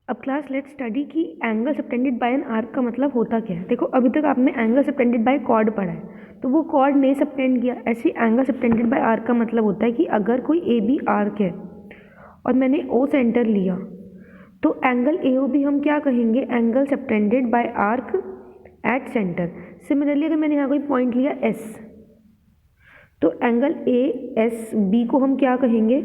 अब class let study कि angle subtended bye an arc का मतलब होता क्या है। देखो अभी तक आपने एंगल सबटेंडेड बाय कॉर्ड पढ़ा है, तो वो कॉर्ड नहीं सबटेंड किया। ऐसे एंगल सबटेंडेड बाय आर्क का मतलब होता है कि अगर कोई ए बी आर्क है और मैंने ओ सेंटर लिया, तो एंगल ए ओ बी हम क्या कहेंगे, angle subtended by arc at centre. Similarly अगर मैंने यहाँ कोई पॉइंट लिया एस, तो एंगल ए एस बी को हम क्या कहेंगे,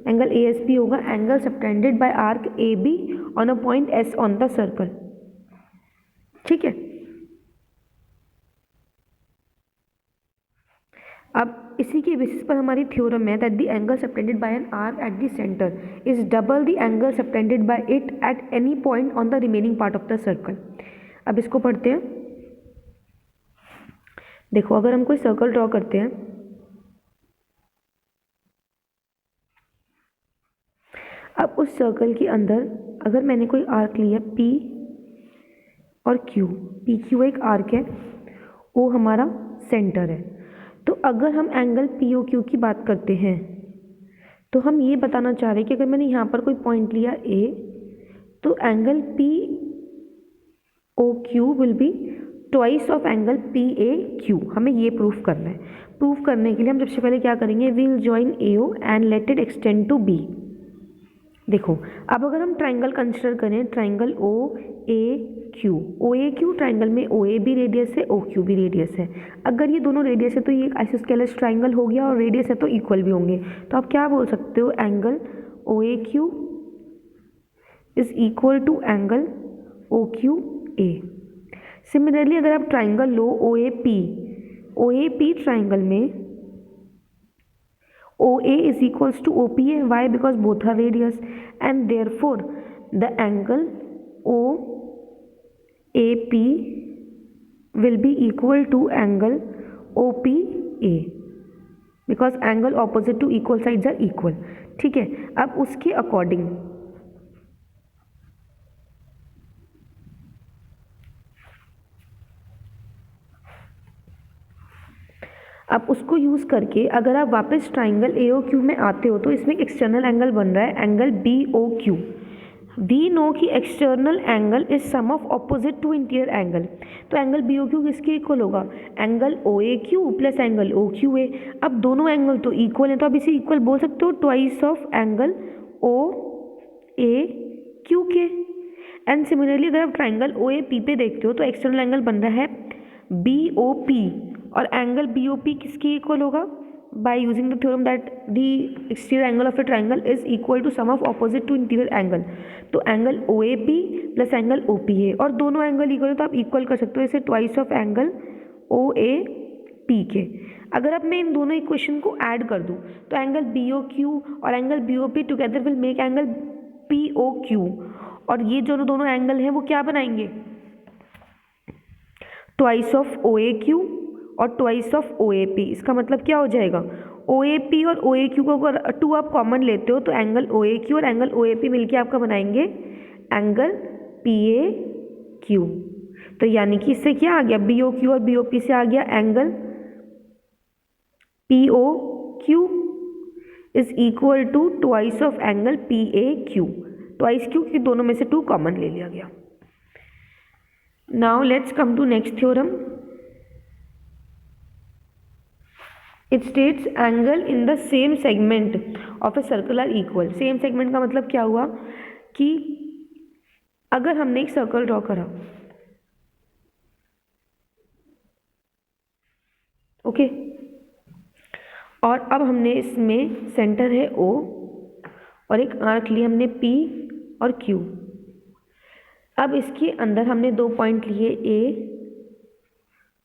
एंगल ए एस बी होगा angle subtended by arc A be on a point S on the circle. ठीक है, अब इसी के बेसिस पर हमारी थ्योरम है that the angle subtended bye an arc at the centre is double the angle subtended bye it at any point on the remaining part of the circle. अब इसको पढ़ते हैं। देखो अगर हम कोई सर्कल ड्रॉ करते हैं, अब उस सर्कल के अंदर अगर मैंने कोई आर्क लिया P और Q, पी क्यू एक आर्क है, O हमारा सेंटर है, तो अगर हम एंगल पी ओ क्यू की बात करते हैं तो हम ये बताना चाह रहे हैं कि अगर मैंने यहाँ पर कोई पॉइंट लिया A, तो angle P O Q will be twice of angle P A Q. हमें ये प्रूफ करना है। प्रूफ करने के लिए हम सबसे पहले क्या करेंगे, we will join A O and let it extend to B. देखो अब अगर हम ट्राइंगल कंसिडर करें, triangle O A Q triangle में ओ ए भी रेडियस है, ओ क्यू भी रेडियस है। अगर ये दोनों रेडियस है तो ये एक आइसोस्केलस ट्राइंगल हो गया, और रेडियस है तो इक्वल भी होंगे। तो आप क्या बोल सकते हो, angle O A Q is equal to angle O Q A. Similarly अगर आप ट्राइंगल लो ओ ए पी ट्राइंगल में OA is equals to OPA. Why? Because both are radius, and therefore the angle OAP will be equal to angle OPA, because angle opposite to equal sides are equal. ठीक है, अब उसके according अब उसको use करके अगर आप वापस ट्राइंगल ए ओ क्यू में आते हो, तो इसमें एक एक्सटर्नल एंगल बन रहा है angle B O Q. We know कि external angle is sum of opposite to interior angle. तो एंगल बी ओ क्यू किसके इक्वल होगा, angle O A Q plus angle O Q A. अब दोनों angle तो इक्वल हैं, तो आप इसे इक्वल बोल सकते हो twice of angle O A Q के। एंड सिमिलरली अगर आप ट्राइंगल ओ ए पी पे देखते हो, तो एक्सटर्नल एंगल बन रहा है बी ओ पी, और एंगल बी ओ पी किसके इक्वल होगा, by using the theorem that the exterior angle of a triangle is equal to sum of opposite to interior angle. तो angle O A P plus angle O P A, और दोनों angle equal है तो आप equal कर सकते हो इसे twice of angle O A P के। अगर अब मैं इन दोनों इक्वेशन को ऐड कर दूं, तो एंगल बी ओ क्यू और angle B O P together will make angle P O Q, और ये जो दोनों एंगल हैं वो क्या बनाएंगे, twice of O A Q और twice of O A P. इसका मतलब क्या हो जाएगा, ओ ए पी और ओ ए क्यू को अगर टू आप कॉमन लेते हो, तो एंगल ओ ए क्यू और एंगल ओ ए पी मिलकर आपका बनाएंगे एंगल पी ए क्यू। तो यानी कि इससे क्या आ गया, बी ओ क्यू और बी ओ पी से आ गया angle P O Q is equal to twice of angle P A Q. Twice Q क्योंकि दोनों में से टू कॉमन ले लिया गया। Now let's come to next theorem. It states angle in the same segment of a circle are equal. Same segment का मतलब क्या हुआ कि अगर हमने एक सर्कल ड्रॉ करा, ओके, और अब हमने इसमें सेंटर है O और एक आर्क लिया हमने P और Q। अब इसके अंदर हमने दो पॉइंट लिए A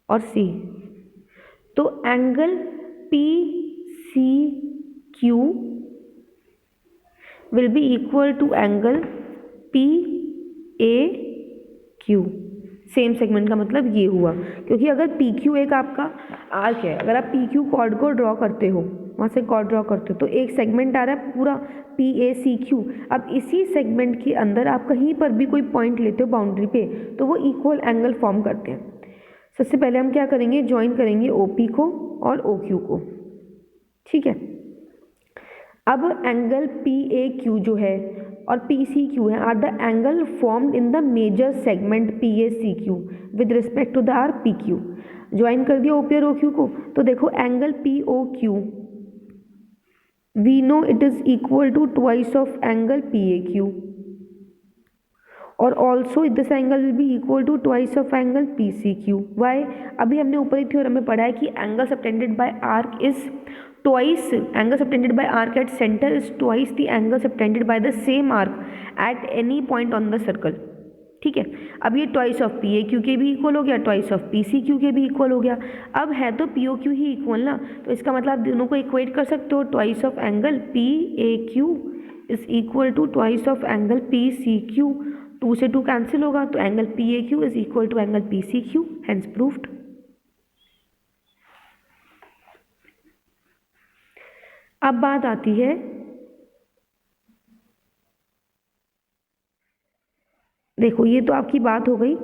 और C, तो angle P C Q will be equal to angle P A Q. Same segment का मतलब ये हुआ, क्योंकि अगर पी क्यू एक आपका आर्क है, अगर आप पी क्यू कॉर्ड को ड्रॉ करते हो, वहाँ से कॉर्ड ड्रॉ करते हो, तो एक सेगमेंट आ रहा है पूरा पी ए सी क्यू। अब इसी सेगमेंट के अंदर आप कहीं पर भी कोई पॉइंट लेते हो बाउंड्री पे, तो वो इक्वल एंगल फॉर्म करते हैं। सबसे पहले हम क्या करेंगे, ज्वाइन करेंगे ओ पी को और ओ क्यू को। ठीक है, अब एंगल पी ए क्यू जो है और पी सी क्यू है are the angle formed in the major segment P A C Q with respect to the arc P Q. Join कर दिया ओ पी और ओ क्यू को, तो देखो angle P O Q we know it is equal to twice of angle P A Q, और also this angle will be equal to twice of angle P C Q. Why? अभी हमने ऊपर एक theorem में पढ़ा है कि angle subtended by arc is twice, angle subtended by arc at centre is twice the angle subtended by the same arc at any point on the circle. ठीक है, अब ये twice of P A Q के भी equal हो गया, twice of P C Q के भी इक्वल हो गया। अब है तो पी ओ क्यू ही इक्वल ना, तो इसका मतलब आप दोनों को इक्वेट कर सकते हो, twice of angle P A Q is equal to twice of angle P C Q. 2 से 2 कैंसिल होगा, तो angle P A Q is equal to angle P C Q, hence proved. अब बात आती है देखो, ये तो आपकी बात हो गई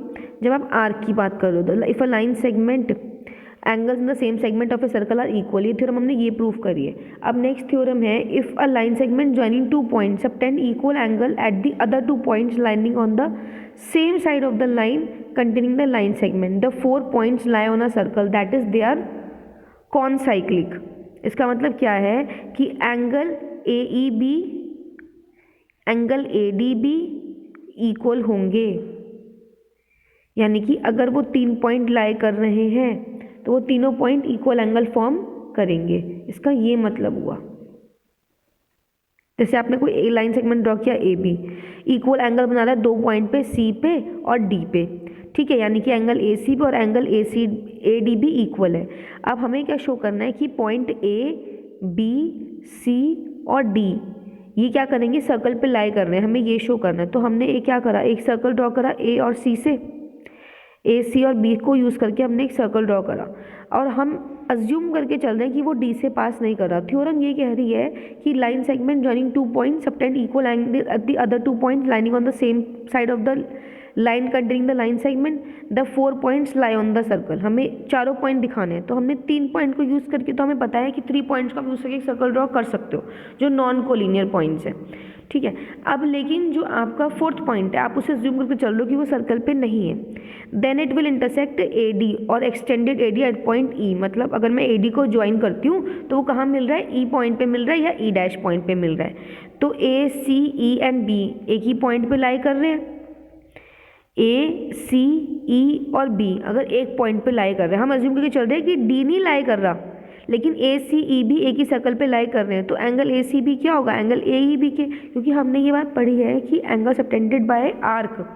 जब आप आर्क की बात कर रहे हो, if a line segment angles in the same segment of a circle are equal, ये थ्योरम हमने ये प्रूव करी है। अब नेक्स्ट थ्योरम है if a line segment joining 2 points subtend equal angle at the other 2 points lining on the same side of the line containing the line segment, the 4 points lie on a circle that is they are concyclic. इसका मतलब क्या है कि angle A E B angle A D B equal होंगे, यानी कि अगर वो 3 पॉइंट लाई कर रहे हैं तो वो तीनों पॉइंट इक्वल एंगल फॉर्म करेंगे। इसका ये मतलब हुआ, जैसे आपने कोई ए लाइन सेगमेंट ड्रॉ किया ए बी, इक्वल एंगल बना रहा है 2 पॉइंट पे सी पे और डी पे, ठीक है, यानी कि एंगल ए सी पे और angle A C A D भी इक्वल है। अब हमें क्या शो करना है कि पॉइंट ए बी सी और डी ये क्या करेंगे, सर्कल पे लाई कर रहे हैं, हमें ये शो करना है। तो हमने ये क्या करा, एक सर्कल ड्रॉ करा ए और सी से, ए सी और बी को यूज़ करके हमने एक सर्कल ड्रॉ करा, और हम अज्यूम करके चल रहे हैं कि वो डी से पास नहीं कर रहा। थ्योरम ये कह रही है कि line segment joining 2 point subtend equal angle at the other 2 point lining on the same side of the line containing the line segment, the 4 points lie on the circle. हमें चारों पॉइंट दिखाने हैं, तो हमने 3 पॉइंट को use करके, तो हमें पता है कि 3 पॉइंट्स का यूज़ करके एक सर्कल ड्रॉ कर सकते हो जो नॉन कोलिनियर पॉइंट्स हैं, ठीक है। अब लेकिन जो आपका 4th पॉइंट है आप उसे जूम करके चल लो कि वो सर्कल पे नहीं है, then it will intersect A D और extended A D at point E. मतलब अगर मैं ए डी को ज्वाइन करती हूँ तो वो कहाँ मिल रहा है, ई पॉइंट पे मिल रहा है या ई डैश पॉइंट पे मिल रहा है। तो ए सी ई एंड बी एक ही पॉइंट पे लाई कर रहे हैं, ए सी ई और बी अगर एक पॉइंट पे लाई कर रहे हैं, हम अज्यूम करके चल रहे हैं कि डी नहीं लाई कर रहा, लेकिन ए सी ई भी एक ही सर्कल पे लाई कर रहे हैं, तो एंगल ए सी बी क्या होगा, एंगल ए ई बी के, क्योंकि हमने ये बात पढ़ी है कि angle subtended by arc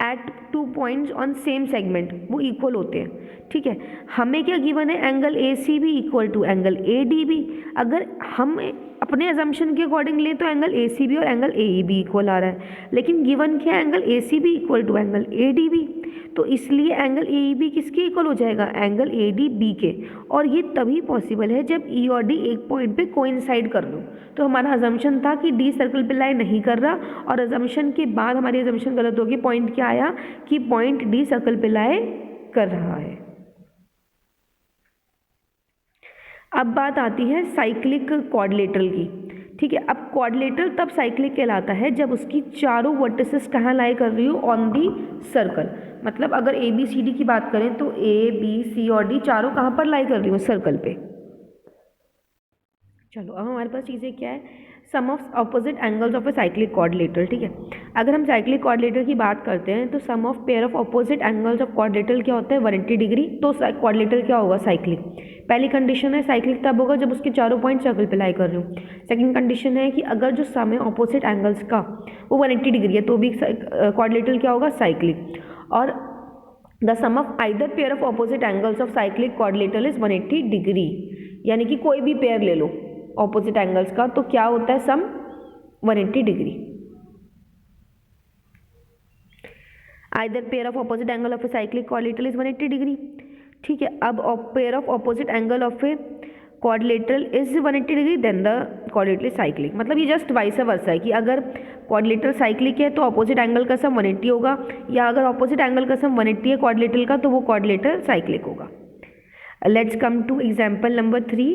at 2 points on same segment वो इक्वल होते हैं, ठीक है। हमें क्या गिवन है, angle A C B equal to angle A D B. अगर हम अपने अजम्पशन के अकॉर्डिंग लें तो एंगल ए सी बी और angle A E B equal आ रहा है, लेकिन गिवन क्या है, angle A C B equal to angle A D B, तो इसलिए एंगल ए ई बी किसके इक्वल हो जाएगा, एंगल ए डी बी के। और ये तभी पॉसिबल है जब ई और डी एक पॉइंट पे कोइंसाइड कर लो। तो हमारा अजम्पशन था कि डी सर्कल पे लाई नहीं कर रहा, और अजम्पशन के बाद हमारी अजम्पशन गलत होगी, पॉइंट क्या आया कि पॉइंट डी सर्कल पे लाई कर रहा है। अब बात आती है साइक्लिक क्वाड्रिलेटरल की, ठीक है। अब क्वाड्रिलेटरल तब साइक्लिक कहलाता है जब उसकी चारों वर्टिसेस कहाँ लाई कर रही हो, ऑन दी सर्कल। मतलब अगर ए बी सी डी की बात करें तो ए बी सी और डी चारों कहाँ पर लाई कर रही हो, सर्कल पे। चलो अब हमारे पास चीज़ें क्या है, sum of opposite angles of a cyclic quadrilateral, ठीक है। अगर हम साइक्लिक क्वाड्रिलेटरल की बात करते हैं तो sum of pair of opposite angles of quadrilateral क्या होता है, 180 डिग्री। तो क्वाड्रिलेटरल क्या होगा, साइक्लिक। पहली कंडीशन है साइक्लिक तब होगा जब उसके चारों पॉइंट सर्कल पे लाई कर रहे हो। सेकंड कंडीशन है कि अगर जो सम है ऑपोजिट एंगल्स का वो 180 डिग्री है तो भी क्वाड्रिलेटरल क्या होगा, साइक्लिक। और the sum of either pair of opposite angles of cyclic quadrilateral is 180 degree, यानी कि कोई भी पेयर ले लो ऑपोजिट एंगल्स का तो क्या होता है, sum 180 degree. Either pair of opposite angle of a cyclic quadrilateral is 180 degree, ठीक है। अब pair of opposite angle of a quadrilateral is 180 degree then the quadrilateral is cyclic. मतलब ये जस्ट वाइस वर्सा है कि अगर क्वाड्रिलेटरल साइक्लिक है तो ऑपोजिट एंगल का सम 180 होगा, या अगर ऑपोजिट एंगल का सम 180 है क्वाड्रिलेटरल का तो वो क्वाड्रिलेटरल साइक्लिक होगा। Let's come to example number 3.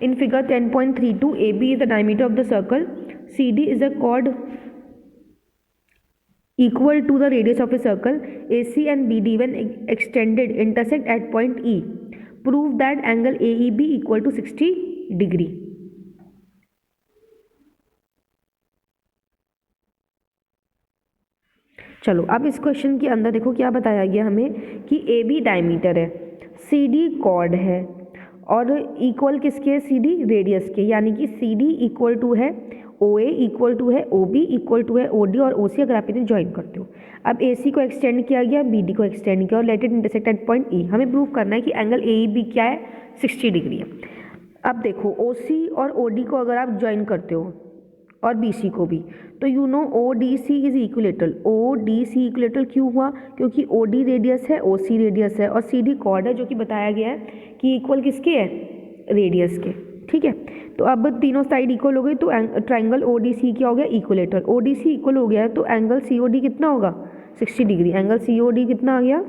In figure 10.32, AB is the diameter of the circle, CD is a chord equal to the radius of a circle AC and BD when extended intersect at point E. Prove that angle AEB equal to 60 degree. चलो अब इस question के अंदर देखो क्या बताया गया हमें कि AB डायमीटर है, CD कॉर्ड है और इक्वल किसके है, CD रेडियस के, यानी कि CD इक्वल टू है OA इक्वल टू है OB इक्वल टू है OD और OC अगर आप इन्हें ज्वाइन करते हो। अब AC को एक्सटेंड किया गया, BD को एक्सटेंड किया और let it intersect at point E। हमें प्रूव करना है कि एंगल AEB क्या है, 60 डिग्री है। अब देखो OC और OD को अगर आप ज्वाइन करते हो और BC को भी, तो you know ODC is equilateral. ODC equilateral क्यों हुआ, क्योंकि OD रेडियस है, OC रेडियस है और CD कॉर्ड है, जो कि बताया गया है कि इक्वल किसके है, रेडियस के। ठीक है, तो अब तीनों साइड इक्वल हो गई तो ट्राइंगल ODC क्या हो गया, इक्विलेटरल। ODC इक्वल हो गया है तो एंगल COD कितना होगा, 60 डिग्री। एंगल COD कितना आ गया,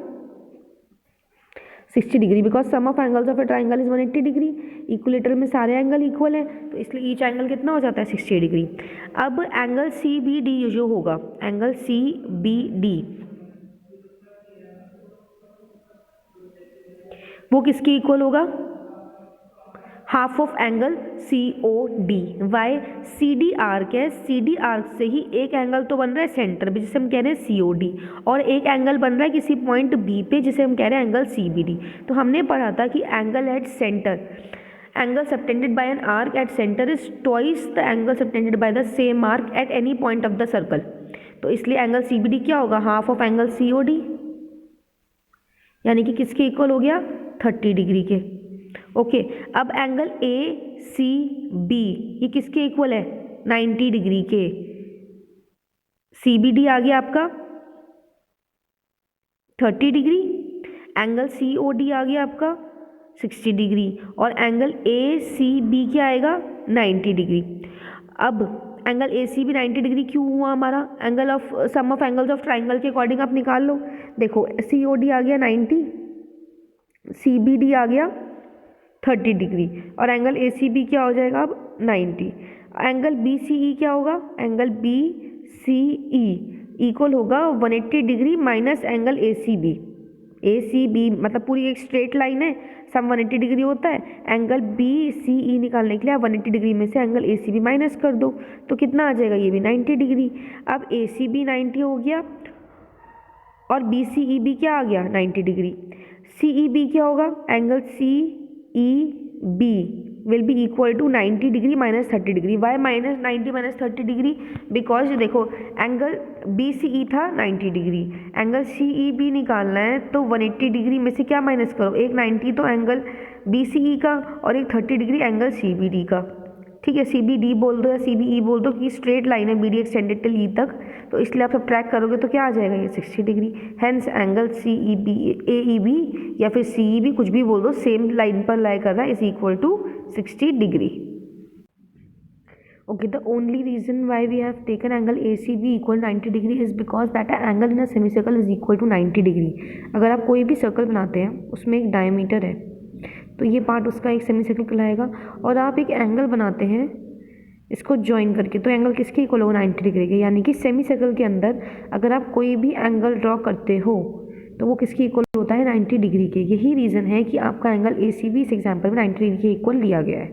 60 degree, because sum of angles of a triangle is 180 degree. Equilateral में सारे एंगल इक्वल हैं तो इसलिए ईच एंगल कितना हो जाता है, 60 डिग्री। अब एंगल CBD जो होगा, एंगल CBD वो किसके इक्वल होगा, half of angle COD। Why, CD arc है, CD आर्क से ही एक एंगल तो बन रहा है सेंटर पे जिसे हम कह रहे हैं COD, और एक एंगल बन रहा है किसी पॉइंट B पे जिसे हम कह रहे हैं एंगल CBD। तो हमने पढ़ा था कि angle at centre, angle subtended bye an arc at centre is twice the angle subtended by the same arc at any point of the circle. तो इसलिए एंगल CBD क्या होगा, हाफ ऑफ एंगल COD, यानी कि किसके equal हो गया, 30 degree के। ओके, अब एंगल ACB ये किसके इक्वल है, 90 डिग्री के। CBD आ गया आपका 30 डिग्री, एंगल COD आ गया आपका 60 डिग्री और एंगल ACB क्या आएगा, 90 डिग्री। अब एंगल ACB 90 डिग्री क्यों हुआ हमारा, angle of sum of angles of triangle के अकॉर्डिंग आप निकाल लो। देखो COD आ गया 90, CBD आ गया 30 डिग्री और एंगल ACB क्या हो जाएगा अब 90। एंगल BCE क्या होगा, एंगल BCE इक्वल होगा 180 degree minus angle ACB। ACB मतलब पूरी एक स्ट्रेट लाइन है, सम 180 डिग्री होता है। एंगल BCE निकालने के लिए आप 180 डिग्री में से एंगल ACB माइनस कर दो तो कितना आ जाएगा, ये भी 90 डिग्री। अब ACB 90 हो गया और BCEB क्या आ गया, 90 डिग्री। CEB क्या होगा, angle CEB will be equal to 90 degree minus 30 degree. Why minus 90 minus 30 degree, because देखो एंगल BCE था 90 डिग्री, एंगल CEB निकालना है तो 180 डिग्री में से क्या माइनस करो, एक 90 तो एंगल BCE का और एक 30 डिग्री एंगल CBD का। ठीक है, CBD बोल दो या CBE बोल दो कि स्ट्रेट लाइन है BD एक्सटेंडेड टिल E तक, तो इसलिए आप सब ट्रैक करोगे तो क्या आ जाएगा, ये 60 degree. Hence angle CEB AEB या फिर CEB कुछ भी बोल दो, सेम लाइन पर लाई कर रहा है, is equal to 60 degree. Okay, the only reason why we have taken angle ACB equal 90 degree is because that angle in a semicircle is equal to 90 degree। अगर आप कोई भी सर्कल बनाते हैं उसमें एक डायमीटर है तो ये पार्ट उसका एक सेमीसर्कल कहलाएगा, और आप एक एंगल बनाते हैं इसको ज्वाइन करके तो एंगल किसके इक्वल होगा, 90 डिग्री के। यानी कि सेमीसर्कल के अंदर अगर आप कोई भी एंगल ड्रॉ करते हो तो वो किसके इक्वल होता है, 90 डिग्री के। यही रीज़न है कि आपका एंगल ACB इस एग्जाम्पल में 90 डिग्री के इक्वल लिया गया है।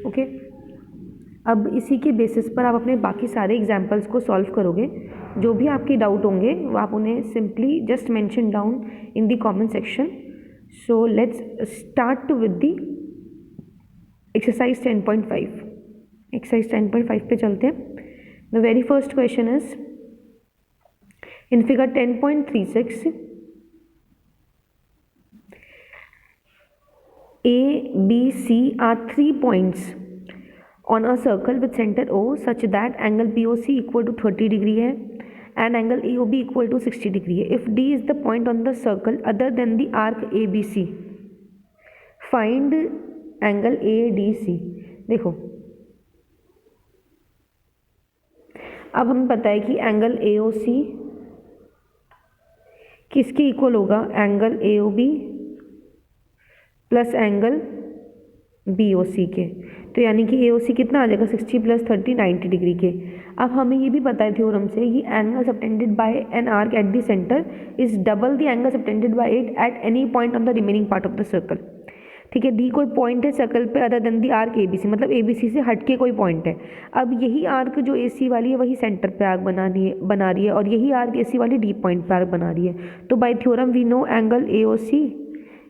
ओके, अब इसी के बेसिस पर आप अपने बाकी सारे एग्जाम्पल्स को सॉल्व करोगे। जो भी आपके डाउट होंगे वो आप उन्हें simply just mention down in the comment section. So let's start with the exercise 10.5। Exercise 10.5 पे चलते हैं। The very first question is in figure 10.36 ABC are 3 points on a circle with center O such that angle BOC equal to 30 degree है and angle AOB equal to 60 degree है। If D is the point on the circle other than the arc ABC, find angle ADC। देखो अब हमें पता है कि angle AOC किसके equal होगा, angle AOB plus angle BOC के। तो यानी कि AOC कितना आ जाएगा 60 + 30 90 डिग्री के। अब हमें ये भी पता है थ्योरम से कि angle subtended bye an arc at the centre is double the angle subtended bye it at any point on the remaining part of the circle. ठीक है, डी कोई पॉइंट है सर्कल पे अदर देन दी arc ABC, मतलब ABC से हट के कोई पॉइंट है। अब यही आर्क जो AC वाली है वही सेंटर पे आर्क बना रही है और यही आर्क AC वाली डी पॉइंट पे आर्क बना रही है। तो by theorem we know angle AOC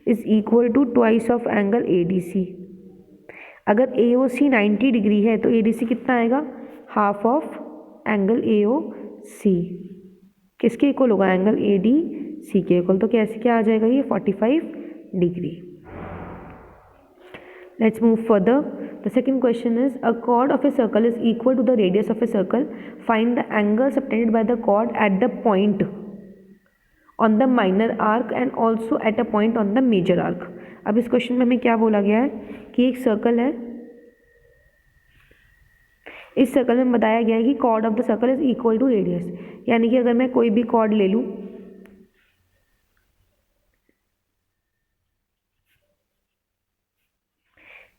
is equal to twice of angle ADC। अगर AOC 90 डिग्री है तो ADC कितना आएगा, हाफ ऑफ एंगल AOC। किसके इक्वल होगा, एंगल ADC के इक्वल। तो कैसे क्या आ जाएगा ये 45 degree. Let's move further. The second question is a chord of a circle is equal to the radius of a circle. Find the angle subtended by the chord at the point on the minor arc and also at a point on the major arc. अब इस question में हमें क्या बोला गया है कि एक सर्कल है, इस सर्कल में बताया गया है कि chord of the circle is equal to radius, यानी कि अगर मैं कोई भी chord ले लूँ,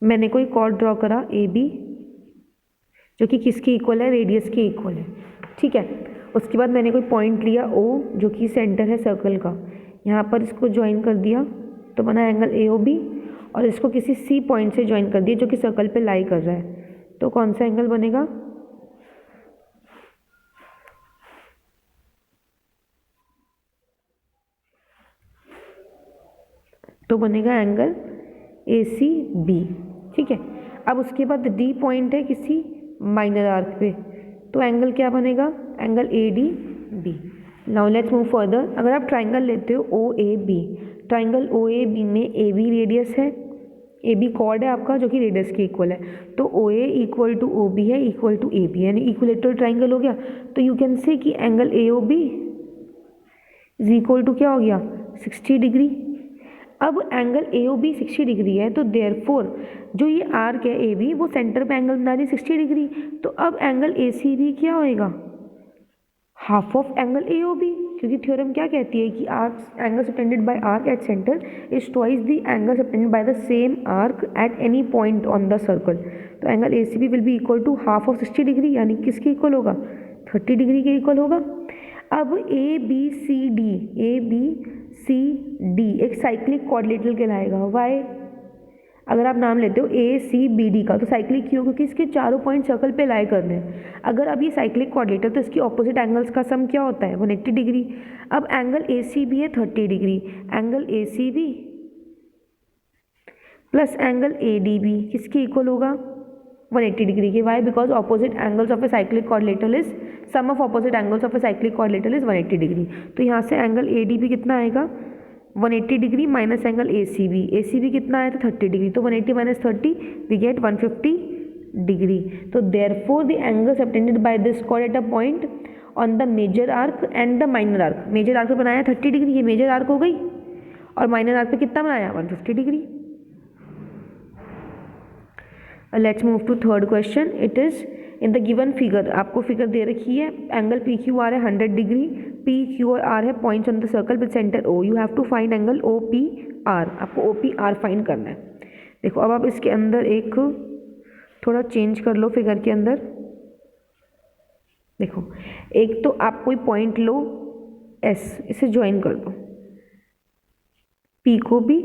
मैंने कोई कॉर्ड ड्रॉ करा AB जो कि किसके इक्वल है, रेडियस के इक्वल है। ठीक है, उसके बाद मैंने कोई पॉइंट लिया O जो कि सेंटर है सर्कल का, यहाँ पर इसको ज्वाइन कर दिया तो बना एंगल AOB, और इसको किसी C पॉइंट से ज्वाइन कर दिया जो कि सर्कल पे लाई कर रहा है, तो कौन सा एंगल बनेगा, तो बनेगा एंगल ACB। ठीक है, अब उसके बाद D पॉइंट है किसी माइनर आर्क पे, तो एंगल क्या बनेगा, angle ADB। Now let's move further. अगर आप ट्राइंगल लेते हो OAB, ट्राइंगल OAB में AB रेडियस है, AB कॉर्ड है आपका जो कि रेडियस के इक्वल है, तो OA इक्वल टू OB है इक्वल टू AB, यानी इक्विलेटरल ट्राइंगल हो गया। तो यू कैन से कि angle AOB is equal to क्या हो गया, 60 डिग्री। अब एंगल AOB 60 डिग्री है, तो देयरफॉर जो ये आर्क है AB वो सेंटर पे एंगल बना रही है 60 डिग्री, तो अब एंगल ACB क्या होएगा, हाफ ऑफ एंगल AOB, क्योंकि थ्योरम क्या कहती है कि arc angle subtended by arc at centre is twice the angle subtended by the same arc at any point on the circle. तो angle ACB will be equal to half of 60 degree, यानी किसके equal होगा, 30 degree के equal होगा। अब ABCD एक cyclic quadrilateral कहलाएगा। Y, अगर आप नाम लेते हो ACBD का, तो साइक्लिक क्यों, क्योंकि इसके चारों पॉइंट सर्कल पे लाई करने हैं। अगर अब ये साइक्लिक क्वाड्रिलेटरल तो इसकी ऑपोजिट एंगल्स का सम क्या होता है, 180 डिग्री। अब एंगल ACB है 30 degree, angle ACB plus angle ADB किसके इक्वल होगा, 180 डिग्री के। Why, because opposite angles of a cyclic quadrilateral is sum of opposite angles of a cyclic quadrilateral is 180 degree. तो यहाँ से एंगल ADB कितना आएगा, 180 degree minus angle ACB कितना आया था 30 डिग्री, तो 180 माइनस 30 वी गेट 150 डिग्री। तो therefore the angle subtended by this chord at a point on the major arc and the minor arc, major arc पे बनाया 30 degree, ये मेजर आर्क हो गई, और माइनर आर्क पे कितना बनाया 150 degree. Let's move to third question. It is in the given figure, आपको फिगर दे रखी है, एंगल PQR है 100 डिग्री, PQ और R है points on the circle with centre O, you have to find angle OPR, आपको OPR find करना है। देखो अब आप इसके अंदर एक थोड़ा चेंज कर लो फिगर के अंदर। देखो एक तो आप कोई पॉइंट लो S, इसे ज्वाइन कर दो, P को भी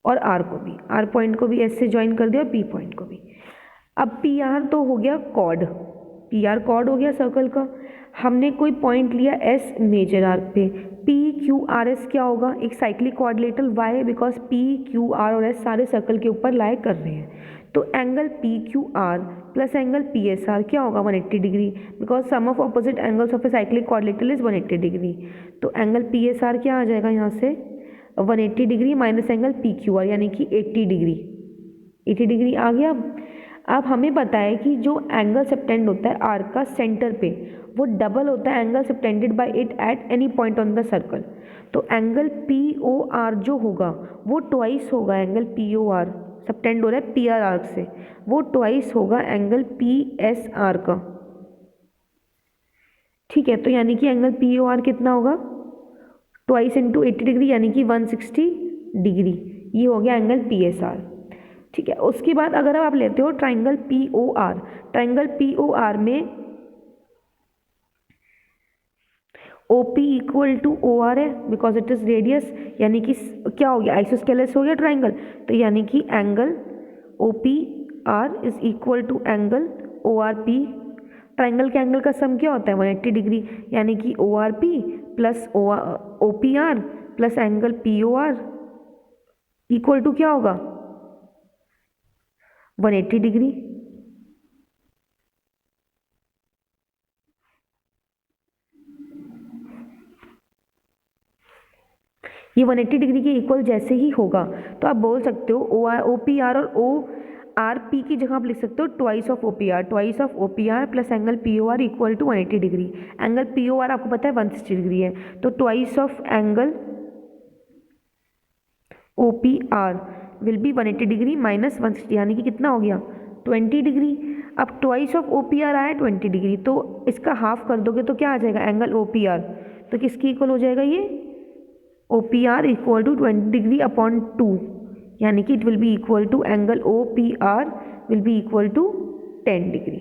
और R को भी, R पॉइंट को भी S से ज्वाइन कर दिया और P पॉइंट को भी। अब PR तो हो गया कॉर्ड, PR कॉर्ड हो गया सर्कल का। हमने कोई पॉइंट लिया S मेजर आर्क पे, PQRS क्या होगा, एक cyclic quadrilateral. Why, because PQR और S सारे सर्कल के ऊपर लाई कर रहे हैं। तो angle PQR plus angle PSR क्या होगा, 180 degree, because sum of opposite angles of a cyclic quadrilateral is 180 degree. तो एंगल PSR क्या आ जाएगा यहाँ से, 180 डिग्री माइनस एंगल PQR यानी कि 80 डिग्री, 80 डिग्री आ गया। अब हमें पता है कि जो एंगल सबटेंड होता है आर्क का सेंटर पे, वो डबल होता है angle subtended bye it at any point on the circle. तो एंगल POR जो होगा वो ट्वाइस होगा एंगल POR, सबटेंड हो रहा है PR आर्क से, वो ट्वाइस होगा एंगल PSR का। ठीक है, तो यानी कि एंगल POR कितना होगा, ट्वाइस इंटू 80 डिग्री यानी कि 160 डिग्री, ये हो गया एंगल PSR। ठीक है। उसके बाद अगर आप लेते हो triangle P O R, triangle P O R में O P equal to O R है बिकॉज इट इज रेडियस, यानी कि क्या हो गया, आइसोस्केलेस हो गया ट्राइंगल, तो यानी कि angle O P R is equal to angle O R P. Triangle के एंगल का सम क्या होता है 180 डिग्री, यानी कि O R P plus O P R plus angle P O R equal to क्या होगा 180 डिग्री। ये 180 डिग्री के इक्वल जैसे ही होगा तो आप बोल सकते हो ओ पी आर और ओ आर पी की जगह आप लिख सकते हो twice of O P R, twice of O P R plus angle P O R equal to 180 degree. Angle P O R आपको पता है 160 डिग्री है, तो twice of angle O P R will be 180 degree minus 160, यानी कि कितना हो गया 20 डिग्री। अब twice of O P R आया 20 डिग्री, तो इसका हाफ कर दोगे तो क्या आ जाएगा एंगल ओ पी आर, तो किसकी इक्वल हो जाएगा ये O P R equal to 20 degree upon 2, यानी कि it will be equal to angle O P R will be equal to 10 degree.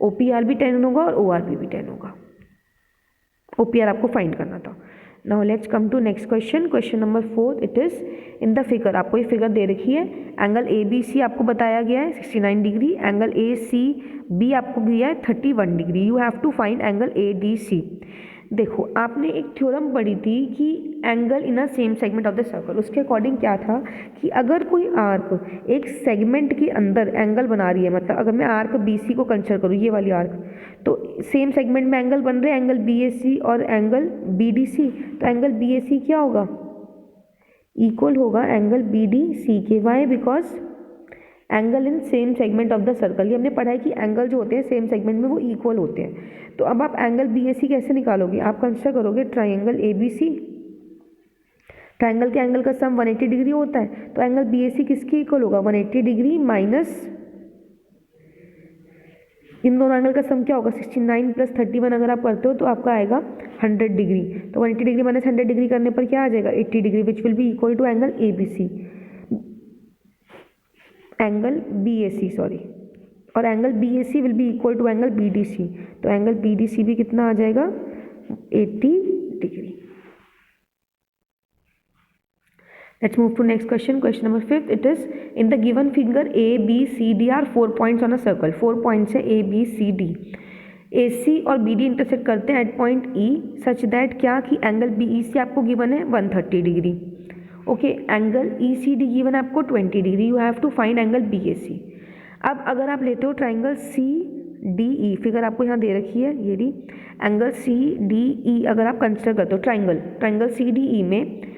O P R भी 10 होगा और ओ आर भी 10 होगा। ओ पी आर आपको फाइंड करना था। Now let's come to next question, question number 4। It is in the figure, आपको ये फिगर दे रखी है, एंगल ए बी सी आपको बताया गया है 69 degree, angle A C B आपको दिया है 31 degree. You have to find angle A D C. देखो आपने एक थ्योरम पढ़ी थी कि angle in a same segment of the circle, उसके अकॉर्डिंग क्या था कि अगर कोई आर्क एक सेगमेंट के अंदर एंगल बना रही है, मतलब अगर मैं आर्क बी सी को कंसिडर करूँ, ये वाली आर्क, तो सेम सेगमेंट में एंगल बन रहे हैं एंगल बी ए सी और एंगल बी डी सी, तो एंगल बी ए सी क्या होगा इक्वल होगा एंगल बी डी सी के। Why? Because angle in same segment of the circle, ये हमने पढ़ा है कि एंगल जो होते हैं सेम सेगमेंट में वो इक्वल होते हैं। तो अब आप एंगल बी ए सी कैसे निकालोगे, आप कंसिडर करोगे triangle A B C, triangle के एंगल का सम 180 डिग्री होता है, तो एंगल बी ए सी किसके इक्वल होगा 180 डिग्री माइनस इन दोनों एंगल का सम क्या होगा 69 प्लस 31, अगर आप करते हो तो आपका आएगा 100 डिग्री। तो 180 डिग्री माइनस 100 डिग्री करने पर क्या आ जाएगा 80 degree, which will be equal to angle A B C, angle B A C sorry, और angle B A C will be equal to angle B D C, तो angle B D सी भी कितना आ जाएगा 80 degree. Let's move to next question. Question number 5. It is in the given figure A, B, C, D are 4 points on a circle. 4 points है A, B, C, D. AC और BD intersect करते हैं at point E such that क्या कि angle BEC आपको given है 130 degree. Okay, angle ECD given है आपको 20 degree. You have to find angle BAC। अब अगर आप लेते हो ट्राइंगल CDE, फिगर आपको यहाँ दे रखी है ये डी, एंगल CDE अगर आप कंसिडर करते हो ट्राइंगल CDE में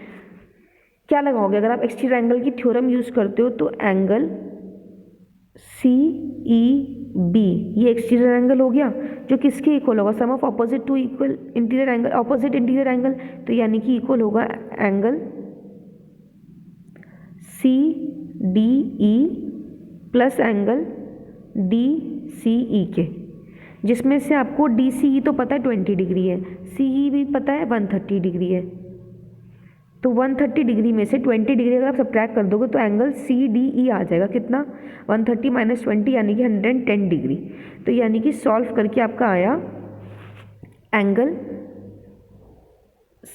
क्या लगाओगे, अगर आप एक्सटीरियर एंगल की थ्योरम यूज करते हो तो एंगल CEB ये एक्सटीरियर एंगल हो गया जो किसके इक्वल होगा sum of opposite to equal interior angle, opposite interior angle, तो यानी कि इक्वल होगा angle CDE plus angle DCE के, जिसमें से आपको DCE तो पता है 20 डिग्री है, CE भी पता है 130 डिग्री है, तो 130 डिग्री में से 20 डिग्री अगर आप सब्ट्रैक्ट कर दोगे तो एंगल CDE आ जाएगा कितना 130 माइनस 20 यानी कि 110 डिग्री। तो यानी कि सॉल्व करके आपका आया angle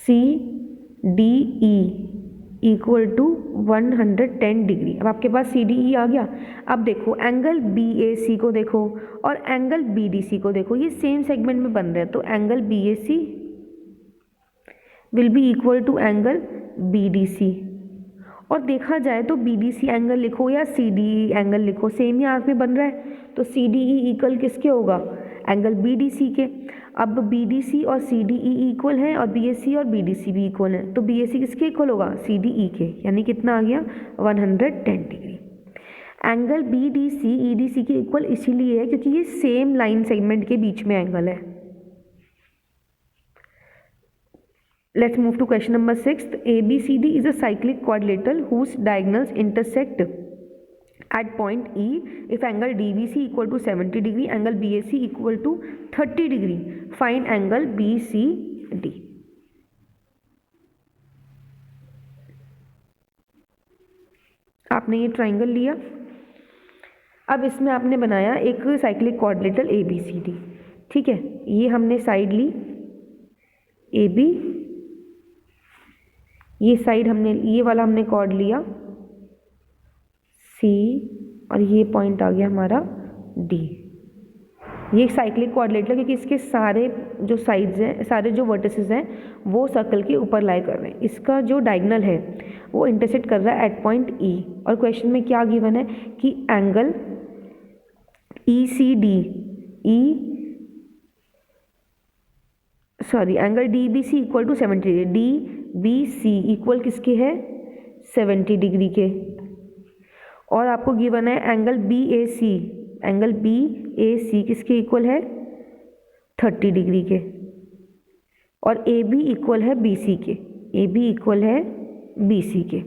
CDE equal to 110 degree. अब आपके पास CDE आ गया। अब देखो एंगल BAC को देखो और एंगल BDC को देखो, ये सेम सेगमेंट में बन रहे हैं, तो angle BAC will be equal to angle BDC। और देखा जाए तो BDC एंगल लिखो या CDE एंगल लिखो सेम ही आर्क में बन रहा है, तो CDE इक्वल किसके होगा एंगल BDC के। अब BDC और CDE इक्वल है और BAC और BDC भी इक्वल है, तो BAC किसके इक्वल होगा CDE के, यानी कितना आ गया 110 डिग्री। एंगल BDC EDC के इक्वल इसीलिए है क्योंकि ये सेम लाइन सेगमेंट के बीच में एंगल है। Let's move to question number 6. ABCD is a cyclic quadrilateral whose diagonals intersect at point E if angle DBC equal to 70 degree, angle BAC equal to 30 degree. Find angle BCD. आपने ये triangle लिया, अब इसमें आपने बनाया एक cyclic quadrilateral A B C D, ठीक है। ये हमने साइड ली ए बी, ये साइड हमने, ये वाला हमने कॉर्ड लिया सी, और ये पॉइंट आ गया हमारा डी। ये एक साइक्लिक क्वाड्रिलेटरल, क्योंकि इसके सारे जो साइड्स हैं, सारे जो वर्टिसेस हैं वो सर्कल के ऊपर लाई कर रहे हैं। इसका जो डायगोनल है वो इंटरसेक्ट कर रहा है एट पॉइंट ई। और क्वेश्चन में क्या गिवन है कि angle E C D, angle D B C equal to 70 degree, D B C equal किसके है 70 डिग्री के। और आपको गिवन है angle B A C, angle B A C किसके इक्वल है 30 डिग्री के। और ए बी इक्वल है बी सी के, ए बी इक्वल है बी सी के।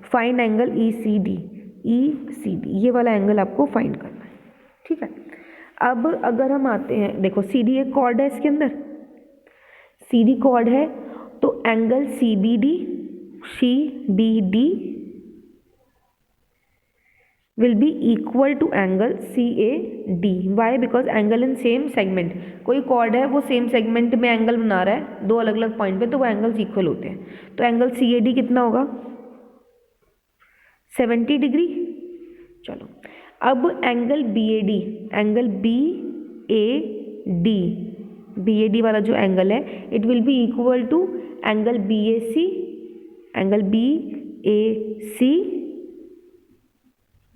Find angle E C D, ये वाला एंगल आपको फाइंड करना है, ठीक है। अब अगर हम आते हैं, देखो सी डी एक कॉर्ड है, इसके अंदर सी डी कॉर्ड है, तो angle C B D will be equal to angle CAD. Why? Because angle in same segment. कोई कॉर्ड है वो सेम सेगमेंट में एंगल बना रहा है दो अलग अलग पॉइंट पे, तो वो एंगल्स इक्वल होते हैं। तो एंगल CAD कितना होगा 70 डिग्री। चलो अब एंगल BAD, एंगल BAD वाला जो एंगल है it will be equal to angle BAC, angle BAC,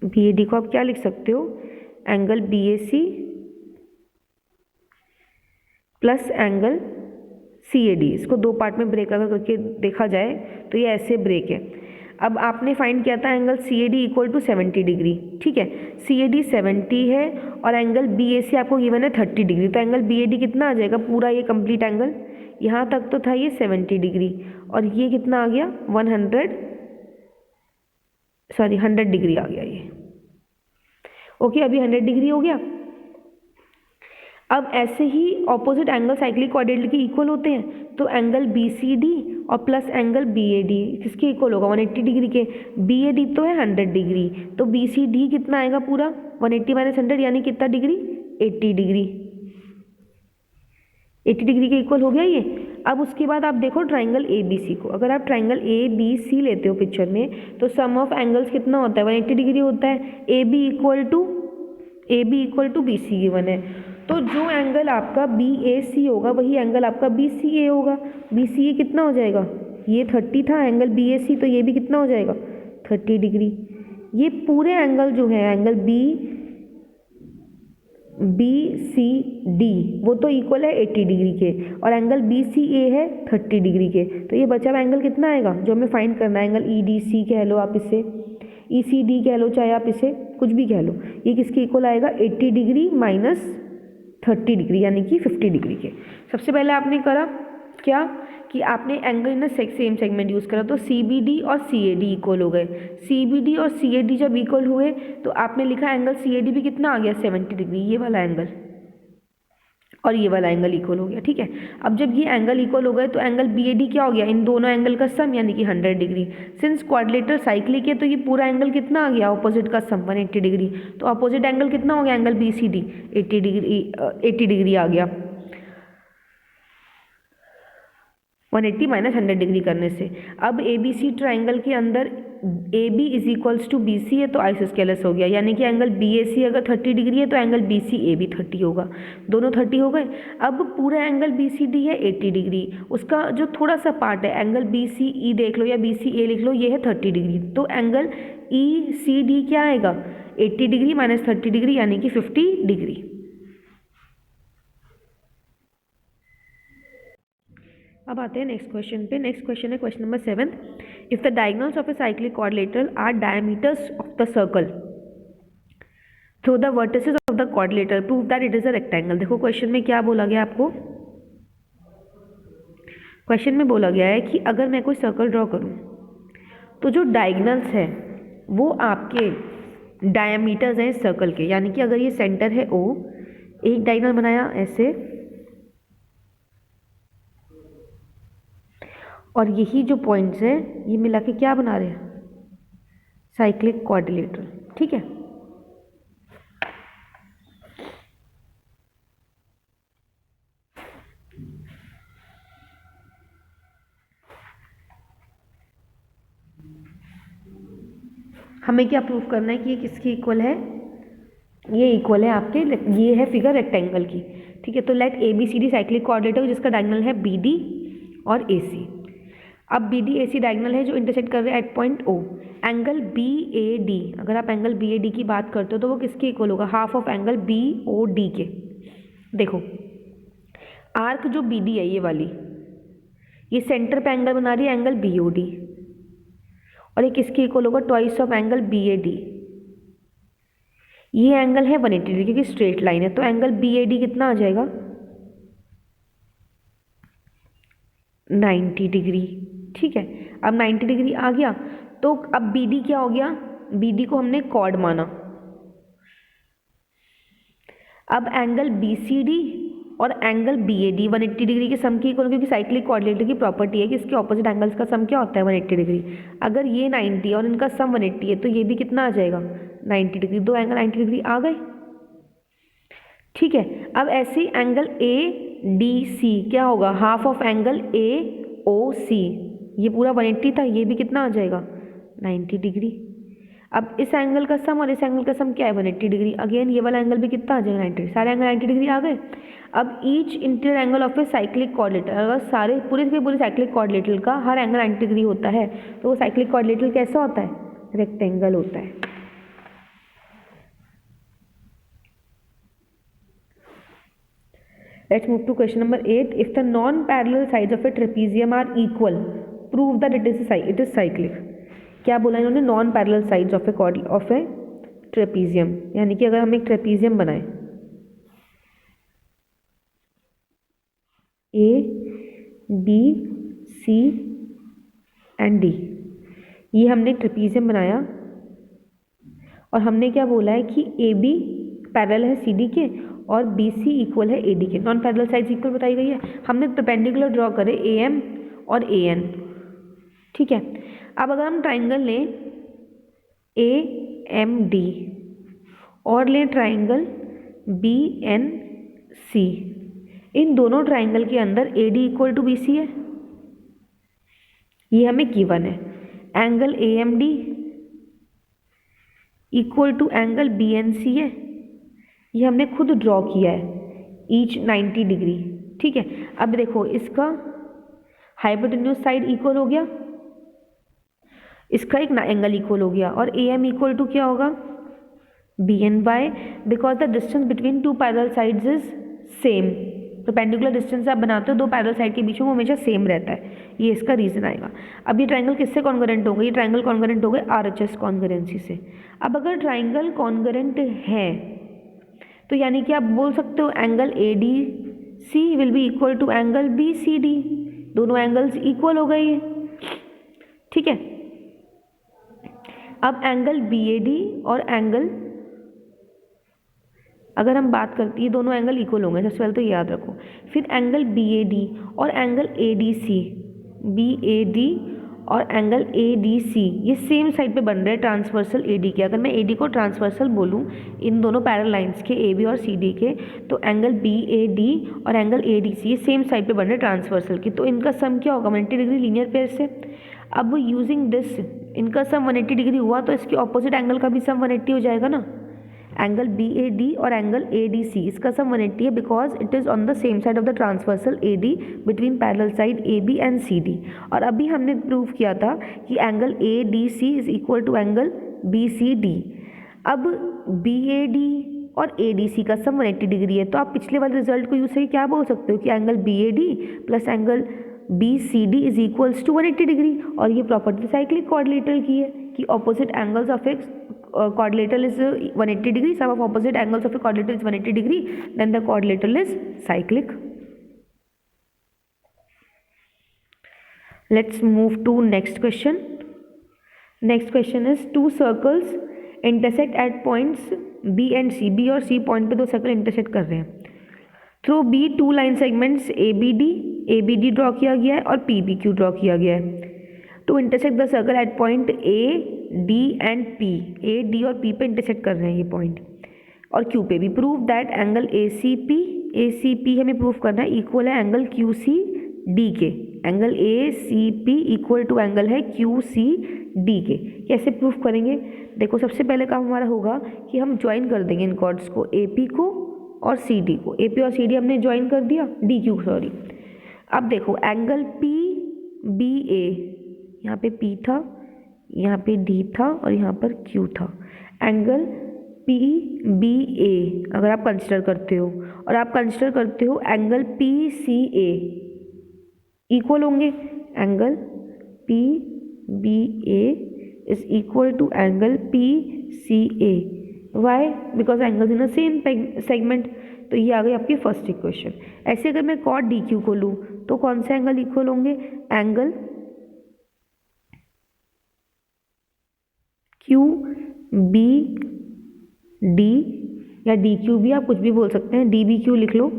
BAD को आप क्या लिख सकते हो angle BAC plus angle CAD। इसको दो पार्ट में ब्रेक अगर करके देखा जाए तो ये ऐसे ब्रेक है। अब आपने फाइंड किया था angle CAD equal to 70 degree, ठीक है। CAD 70 है और एंगल BAC आपको गिवन है 30 डिग्री, तो एंगल BAD कितना आ जाएगा पूरा ये कंप्लीट एंगल, यहाँ तक तो था ये 70 डिग्री और ये कितना आ गया 100 डिग्री आ गया ये। ओके, अभी 100 डिग्री हो गया। अब ऐसे ही ऑपोजिट एंगल साइक्लिक क्वाड्रिलेटरल के इक्वल होते हैं, तो एंगल BCD और प्लस एंगल BAD किसके इक्वल होगा 180 डिग्री के। BAD तो है 100 डिग्री, तो BCD कितना आएगा पूरा 180 माइनस 100 यानी कितना डिग्री 80 डिग्री, 80 डिग्री के इक्वल हो गया ये। अब उसके बाद आप देखो ट्राइंगल ABC को, अगर आप ट्राइंगल ABC लेते हो पिक्चर में तो सम ऑफ एंगल्स कितना होता है 180 डिग्री होता है। AB equal to BC given है, तो जो एंगल आपका BAC होगा वही एंगल आपका BCA होगा। BCA कितना हो जाएगा, ये 30 था एंगल BAC, तो ये भी कितना हो जाएगा 30 डिग्री। ये पूरे एंगल जो है एंगल BCD वो तो इक्वल है 80 डिग्री के और एंगल BCA है 30 डिग्री के, तो ये बचा हुआ एंगल कितना आएगा जो हमें फाइंड करना है। एंगल EDC कह लो आप इसे, ECD कह लो, चाहे आप इसे कुछ भी कह लो, ये किसके इक्वल आएगा 80 डिग्री माइनस 30 डिग्री यानी कि 50 डिग्री के। सबसे पहले आपने करा क्या कि आपने angle in same segment use करा, तो CBD और CAD इक्वल हो गए। CBD और CAD जब इक्वल हुए तो आपने लिखा एंगल CAD भी कितना आ गया 70 डिग्री, ये वाला एंगल और ये वाला एंगल इक्वल हो गया, ठीक है। अब जब ये एंगल इक्वल हो गए तो एंगल BAD क्या हो गया इन दोनों एंगल का सम यानी कि 100 डिग्री। सिंस क्वाड्रिलेटरल साइक्लिक है तो ये पूरा एंगल कितना आ गया ऑपोजिट का सम 180 डिग्री, तो अपोजिट एंगल कितना हो गया एंगल BCD 80 डिग्री आ गया 180 माइनस 100 डिग्री करने से। अब ABC ट्राइंगल के अंदर AB is equals to BC है तो आइसोस्केलस हो गया, यानी कि एंगल BAC अगर 30 डिग्री है तो एंगल BCA भी 30 होगा, दोनों 30 हो गए। अब पूरा एंगल BCD है 80 डिग्री, उसका जो थोड़ा सा पार्ट है एंगल BCE देख लो या BCA लिख लो, ये है 30 डिग्री, तो एंगल ECD क्या आएगा 80 डिग्री माइनस 30 डिग्री यानी कि 50 डिग्री। अब आते हैं नेक्स्ट क्वेश्चन पे। नेक्स्ट क्वेश्चन है question number 7। If the diagonals of a cyclic quadrilateral are diameters of the circle through the vertices of the quadrilateral prove that it is a rectangle. देखो question में क्या बोला गया आपको, question में बोला गया है कि अगर मैं कोई सर्कल ड्रॉ करूं तो जो डायगोनल्स है वो आपके डायमीटर्स हैं सर्कल के, यानी कि अगर ये सेंटर है O, एक डायगोनल बनाया ऐसे और यही जो पॉइंट्स हैं ये मिला के क्या बना रहे हैं साइक्लिक क्वाड्रिलेटरल, ठीक है। हमें क्या प्रूफ करना है कि ये किसकी इक्वल है, ये इक्वल है आपके, ये है फिगर रेक्टेंगल की, ठीक है। तो let A B C D cyclic coordinator जिसका डायगोनल है बी डी और ए सी। अब B D A C diagonal है जो इंटरसेक्ट कर रहे हैं at point O. Angle B A D, अगर आप एंगल बी ए डी की बात करते हो तो वो किसके इक्वल होगा, half of angle B O D के। देखो आर्क जो बी डी है ये वाली, ये सेंटर पे एंगल बना रही है एंगल बी ओ डी, और ये किसके इक्वल होगा, twice of angle B A D. ये एंगल है 180 डिग्री क्योंकि स्ट्रेट लाइन है, तो एंगल बी ए डी कितना आ जाएगा, 90 डिग्री, ठीक है। अब 90 डिग्री आ गया तो अब बी डी क्या हो गया, बी डी को हमने कॉर्ड माना। अब एंगल बी सी डी और angle B A D 180 degree के सम की इक्वल, क्योंकि साइक्लिक कोऑर्डिनेटर की प्रॉपर्टी है कि इसके ऑपोजिट एंगल्स का सम क्या होता है, 180 डिग्री। अगर ये 90 और इनका सम 180 है तो ये भी कितना आ जाएगा, 90 डिग्री। दो एंगल 90 डिग्री आ गए, ठीक है। अब ऐसे ही एंगल ए डी सी क्या होगा, हाफ ऑफ एंगल ए ओ सी, ये पूरा 180 था, ये भी कितना आ जाएगा, 90 डिग्री। अब इस एंगल का सम और इस एंगल का सम क्या है, 180 डिग्री। अगेन ये वाला एंगल भी कितना आ जाएगा, 90 डिग्री। सारे एंगल 90 डिग्री आ गए। अब each interior angle of a cyclic coordinator, अगर सारे पूरे के पूरे साइक्लिक कोऑर्डिनेटर का हर एंगल 90 डिग्री होता है तो वो साइक्लिक कोऑर्डिनेटर कैसा होता है, रेक्टेंगल होता है। Let's move to question number 8. If the non-parallel sides of a trapezium are equal, prove that it is cyclic. क्या बोला इन्होंने, non parallel sides of a trapezium, यानी कि अगर हम एक ट्रेपीजियम बनाएं, A B C and D, ये हमने एक ट्रेपीजियम बनाया और हमने क्या बोला है कि ए बी पैरेलल है सी डी के और बी सी इक्वल है ए डी के, नॉन पैरेलल साइड्स इक्वल बताई गई है। हमने परपेंडिकुलर ड्रॉ करे ए एम और ए एन, ठीक है। अब अगर हम ट्राइंगल लें ए एम डी और लें ट्राइंगल बी एन सी, इन दोनों ट्राइंगल के अंदर A D equal to B C है, ये हमें गिवन है। Angle A M D equal to angle B N C है, ये हमने खुद ड्रॉ किया है, ईच 90 डिग्री, ठीक है। अब देखो इसका हाइपोटेन्यूज साइड इक्वल हो गया, इसका एक एंगल इक्वल हो गया, और ए एम इक्वल टू क्या होगा, B N by, because the distance between two parallel sides is same. Perpendicular distance आप बनाते हो दो पैरेलल साइड के बीच में, वो हमेशा सेम रहता है, ये इसका रीजन आएगा। अब ये ट्राइंगल किससे कॉन्ग्रुएंट हो गए, ये ट्राइंगल कॉन्ग्रुएंट हो गए आरएचएस कॉन्ग्रुएंसी से। अब अगर ट्राइंगल कॉन्ग्रुएंट है तो यानी कि आप बोल सकते हो angle A D C will be equal to angle B C D, दोनों एंगल्स इक्वल हो गए, ठीक है। अब एंगल बी ए डी और एंगल, अगर हम बात करते हैं दोनों एंगल इक्वल होंगे, सबसे पहले तो याद रखो। फिर एंगल बी ए डी और angle A D C, B A D और एंगल ए डी सी ये सेम साइड पे बन रहे हैं ट्रांसवर्सल ए डी के। अगर मैं ए डी को ट्रांसवर्सल बोलूँ इन दोनों पैरेलल लाइंस के ए बी और सी डी के, तो एंगल बी ए डी और एंगल ए डी सी ये सेम साइड पे बन रहे हैं ट्रांसवर्सल की, तो इनका सम क्या होगा, 180 डिग्री लीनियर पेयर से। अब यूजिंग दिस इनका सम 180 डिग्री हुआ तो इसके ऑपोजिट एंगल का भी सम 180 हो जाएगा ना। एंगल बी ए डी और एंगल ए डी सी इसका सम 180 है, because it is on the same side of the transversal A D between parallel side A B and C D. और अभी हमने प्रूव किया था कि angle A D C is equal to angle B C D. अब B A D और A D सी का sum 180 degree है, तो आप पिछले वाले रिजल्ट को यूज करके क्या बोल सकते हो कि angle B A D plus angle B C D is equals to 180 degree. और ये प्रॉपर्टी साइक्लिक कोऑर्डिनेटर की है कि opposite angles of a quadrilateral is 180 degree, sum of opposite angles of a quadrilateral is 180 degree, then the quadrilateral is cyclic. Let's move to next question. Next question is two circles intersect at points B and C. B और C point पे दो circle intersect कर रहे हैं। Through B two line segments ABD draw किया गया है और PBQ ड्रॉ किया गया है। To intersect the circle at point A, D and P, A, D और P पे इंटरसेक्ट कर रहे हैं ये पॉइंट, और Q पे भी। प्रूव दैट एंगल ACP हमें प्रूव करना है इक्वल है एंगल QCD के। Angle ACP equal to angle है QCD डी के। कैसे प्रूफ करेंगे? देखो सबसे पहले काम हमारा होगा कि हम ज्वाइन कर देंगे इन कॉर्ड्स को, ए पी को और सी डी को। ए पी और सी डी हमने ज्वाइन कर दिया, डी क्यू सॉरी। अब देखो एंगल पी बी ए, यहाँ पे पी था, यहाँ पे डी था और यहाँ पर क्यू था। एंगल पी बी ए अगर आप कंसिडर करते हो और आप कंसिडर करते हो angle P C A, equal होंगे। Angle P B A is equal to angle P C A. Why? Because angles in a same segment. तो ये आ गई आपकी फर्स्ट इक्वेशन। ऐसे अगर मैं कॉट डी क्यू को लूँ तो कौन से एंगल इक्वल होंगे? एंगल क्यू बी डी या डी क्यू भी आप कुछ भी बोल सकते हैं, डी बी क्यू लिख लो।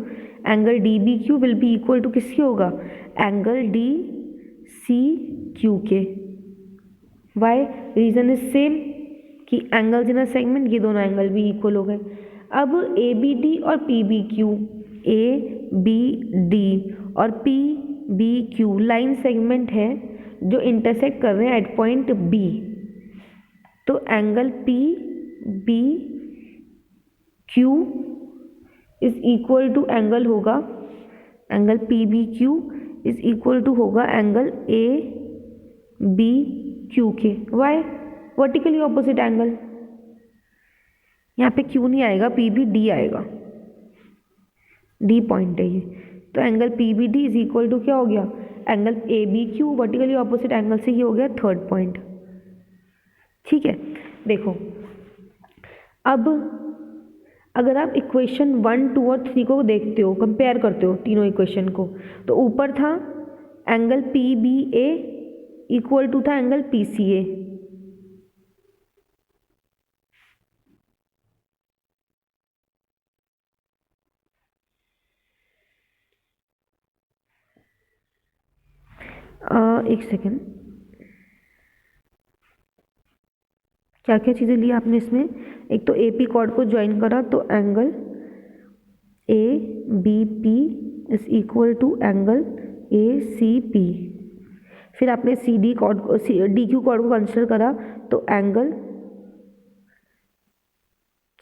Angle D B Q will be equal to किसके होगा? एंगल डी सी क्यू के। वाई? रीजन इज सेम कि एंगल्स इन अ सेगमेंट, ये दोनों एंगल भी इक्वल हो गए। अब ए बी डी और P B Q, A B D और P B Q line segment है जो इंटरसेक्ट कर रहे हैं एट पॉइंट बी। तो angle P B Q is equal to angle होगा, angle P B Q is equal to होगा एंगल ए बी क्यू के। वाई? Vertically opposite angle. यहाँ पे क्यू नहीं आएगा, पी बी डी आएगा, डी पॉइंट है ये। तो angle P B D is equal to क्या हो गया? Angle A B Q, vertically opposite angle से ये हो गया थर्ड पॉइंट। ठीक है, देखो अब अगर आप इक्वेशन 1, 2 और 3 को देखते हो, कंपेयर करते हो तीनों इक्वेशन को, तो ऊपर था angle P B A equal to था एंगल पी सी ए। एक सेकेंड, क्या क्या चीज़ें ली आपने इसमें? एक तो ए पी कॉर्ड को ज्वाइन करा तो angle A B P is equal to angle A C P. फिर आपने सी डी कॉर्ड को, डी क्यू कॉर्ड को कंसिडर करा तो angle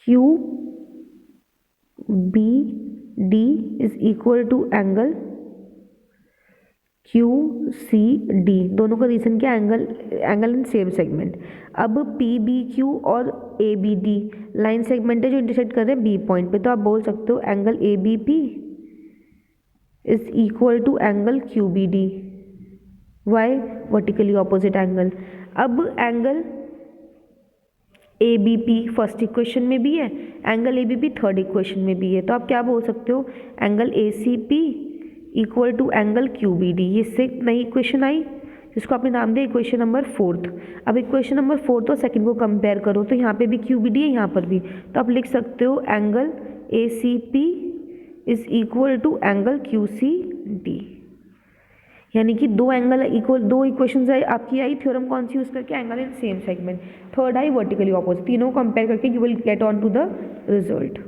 Q B D is equal to angle Q C D. दोनों का रीजन क्या? Angle in same segment. अब पी बी क्यू और A B D line segment है जो इंटरसेक्ट कर रहे हैं बी पॉइंट पे। तो आप बोल सकते हो angle A B P is equal to angle Q B D. Why? Vertically opposite angle. अब angle A B P first equation में भी है, angle A B P third equation में भी है। तो आप क्या बोल सकते हो? Angle A C P equal to angle Q B D. ये इससे नई इक्वेशन आई जिसको आपने नाम दिया इक्वेशन नंबर 4। अब इक्वेशन नंबर 4 और सेकंड को कंपेयर करो तो यहाँ पे भी क्यू बी डी है, यहाँ पर भी। तो आप लिख सकते हो angle A C P is equal to angle Q C D. यानी कि दो एंगल इक्वल, दो इक्वेशंस आपकी आई। थ्योरम कौन सी यूज़ करके? Angle in same segment. Third आई वर्टिकली ऑपोजिट। तीनों को कंपेयर करके you will get on to the result.